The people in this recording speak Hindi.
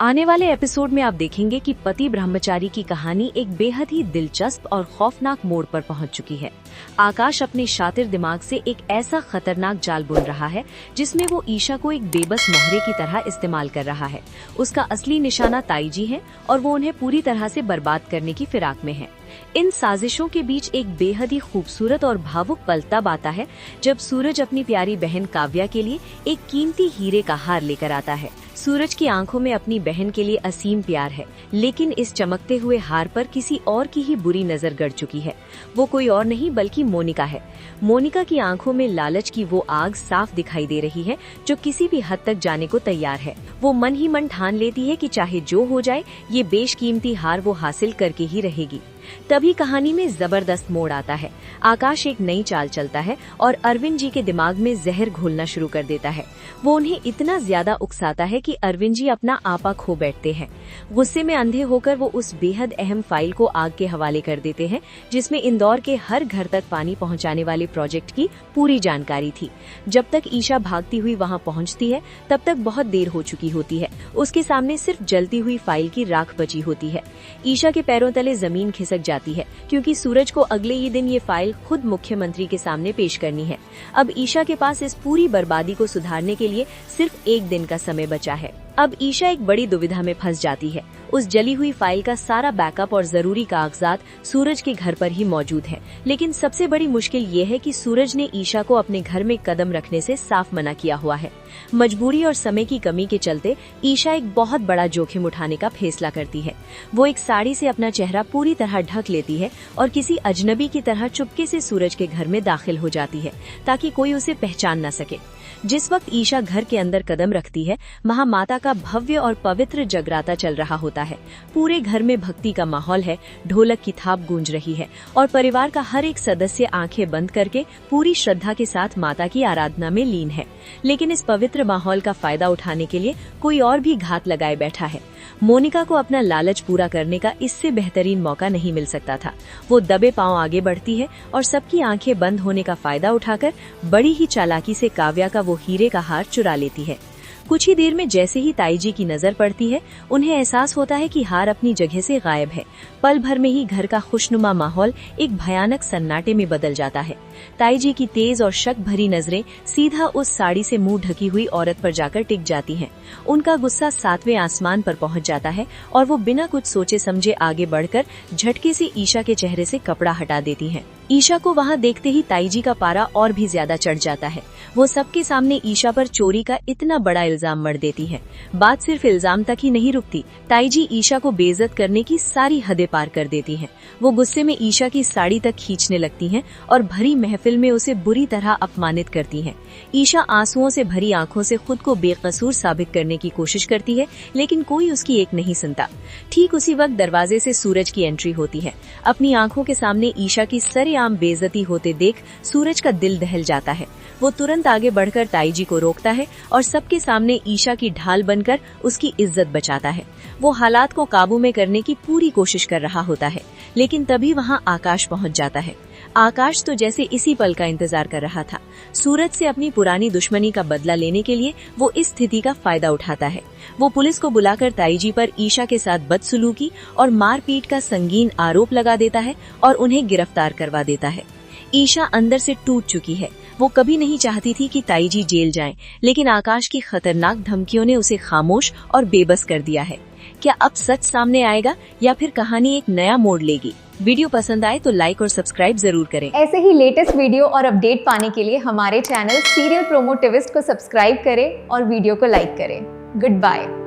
आने वाले एपिसोड में आप देखेंगे कि पति ब्रह्मचारी की कहानी एक बेहद ही दिलचस्प और खौफनाक मोड़ पर पहुंच चुकी है। आकाश अपने शातिर दिमाग से एक ऐसा खतरनाक जाल बुन रहा है जिसमें वो ईशा को एक बेबस मोहरे की तरह इस्तेमाल कर रहा है। उसका असली निशाना ताईजी है और वो उन्हें पूरी तरह से बर्बाद करने की फिराक में है। इन साजिशों के बीच एक बेहद ही खूबसूरत और भावुक पल तब आता है जब सूरज अपनी प्यारी बहन काव्या के लिए एक कीमती हीरे का हार लेकर आता है। सूरज की आंखों में अपनी बहन के लिए असीम प्यार है, लेकिन इस चमकते हुए हार पर किसी और की ही बुरी नजर गड़ चुकी है। वो कोई और नहीं बल्कि मोनिका है। मोनिका की आंखों में लालच की वो आग साफ दिखाई दे रही है जो किसी भी हद तक जाने को तैयार है। वो मन ही मन ठान लेती है कि चाहे जो हो जाए ये बेशकीमती हार वो हासिल करके ही रहेगी। तभी कहानी में जबरदस्त मोड़ आता है। आकाश एक नई चाल चलता है और अरविंद जी के दिमाग में जहर घोलना शुरू कर देता है। वो उन्हें इतना ज्यादा उकसाता है कि अरविंद जी अपना आपा खो बैठते हैं। गुस्से में अंधे होकर वो उस बेहद अहम फाइल को आग के हवाले कर देते हैं जिसमें इंदौर के हर घर तक पानी पहुंचाने वाले प्रोजेक्ट की पूरी जानकारी थी। जब तक ईशा भागती हुई वहां पहुंचती है तब तक बहुत देर हो चुकी होती है। उसके सामने सिर्फ जलती हुई फाइल की राख बची होती है। ईशा के पैरों तले जमीन खिसक जाती है क्योंकि सूरज को अगले ही दिन ये फाइल खुद मुख्यमंत्री के सामने पेश करनी है। अब ईशा के पास इस पूरी बर्बादी को सुधारने के लिए सिर्फ एक दिन का समय बचा है। अब ईशा एक बड़ी दुविधा में फंस जाती है। उस जली हुई फाइल का सारा बैकअप और जरूरी कागजात सूरज के घर पर ही मौजूद है, लेकिन सबसे बड़ी मुश्किल ये है कि सूरज ने ईशा को अपने घर में कदम रखने से साफ मना किया हुआ है। मजबूरी और समय की कमी के चलते ईशा एक बहुत बड़ा जोखिम उठाने का फैसला करती है। वो एक साड़ी से अपना चेहरा पूरी तरह ढक लेती है और किसी अजनबी की तरह चुपके से सूरज के घर में दाखिल हो जाती है ताकि कोई उसे पहचान न सके। जिस वक्त ईशा घर के अंदर कदम रखती है वहाँ माता का भव्य और पवित्र जगराता चल रहा होता है। पूरे घर में भक्ति का माहौल है, ढोलक की थाप गूंज रही है और परिवार का हर एक सदस्य आंखें बंद करके पूरी श्रद्धा के साथ माता की आराधना में लीन है। लेकिन इस पवित्र माहौल का फायदा उठाने के लिए कोई और भी घात लगाए बैठा है। मोनिका को अपना लालच पूरा करने का इससे बेहतरीन मौका नहीं मिल सकता था। वो दबे पांव आगे बढ़ती है और सबकी आंखें बंद होने का फायदा उठाकर बड़ी ही चालाकी से काव्या का वो हीरे का हार चुरा लेती है। कुछ ही देर में जैसे ही ताईजी की नजर पड़ती है उन्हें एहसास होता है कि हार अपनी जगह से गायब है। पल भर में ही घर का खुशनुमा माहौल एक भयानक सन्नाटे में बदल जाता है। ताईजी की तेज और शक भरी नजरें सीधा उस साड़ी से मुंह ढकी हुई औरत पर जाकर टिक जाती हैं। उनका गुस्सा 7वें आसमान पर पहुंच जाता है और वो बिना कुछ सोचे समझे आगे बढ़कर झटके से ईशा के चेहरे से कपड़ा हटा देती हैं। ईशा को वहां देखते ही ताईजी का पारा और भी ज्यादा चढ़ जाता है। वो सबके सामने ईशा पर चोरी का इतना बड़ा इल्जाम मढ़ देती है। बात सिर्फ इल्जाम तक ही नहीं रुकती, ताईजी ईशा को बेइज्जत करने की सारी हदें पार कर देती हैं। वो गुस्से में ईशा की साड़ी तक खींचने लगती हैं और भरी महफिल में उसे बुरी तरह अपमानित करती हैं। ईशा आंसुओं से भरी आंखों से खुद को बेकसूर साबित करने की कोशिश करती है, लेकिन कोई उसकी एक नहीं सुनता। ठीक उसी वक्त दरवाजे से सूरज की एंट्री होती है। अपनी आंखों के सामने ईशा की सरेआम बेइज्जती होते देख सूरज का दिल दहल जाता है। वो तुरंत आगे बढ़कर ताईजी को रोकता है और सबके सामने ईशा की ढाल बनकर उसकी इज्जत बचाता है। वो हालात को काबू में करने की पूरी कोशिश कर रहा होता है, लेकिन तभी वहाँ आकाश पहुँच जाता है। आकाश तो जैसे इसी पल का इंतजार कर रहा था। सूरज से अपनी पुरानी दुश्मनी का बदला लेने के लिए वो इस स्थिति का फायदा उठाता है। वो पुलिस को बुलाकर ताईजी पर ईशा के साथ बदसलूकी और मारपीट का संगीन आरोप लगा देता है और उन्हें गिरफ्तार करवा देता है। ईशा अंदर से टूट चुकी है। वो कभी नहीं चाहती थी कि ताईजी जेल जाएं, लेकिन आकाश की खतरनाक धमकियों ने उसे खामोश और बेबस कर दिया है। क्या अब सच सामने आएगा या फिर कहानी एक नया मोड़ लेगी? वीडियो पसंद आए तो लाइक और सब्सक्राइब जरूर करें। ऐसे ही लेटेस्ट वीडियो और अपडेट पाने के लिए हमारे चैनल सीरियल प्रोमो टिविस्ट को सब्सक्राइब करें और वीडियो को लाइक करें। Good bye.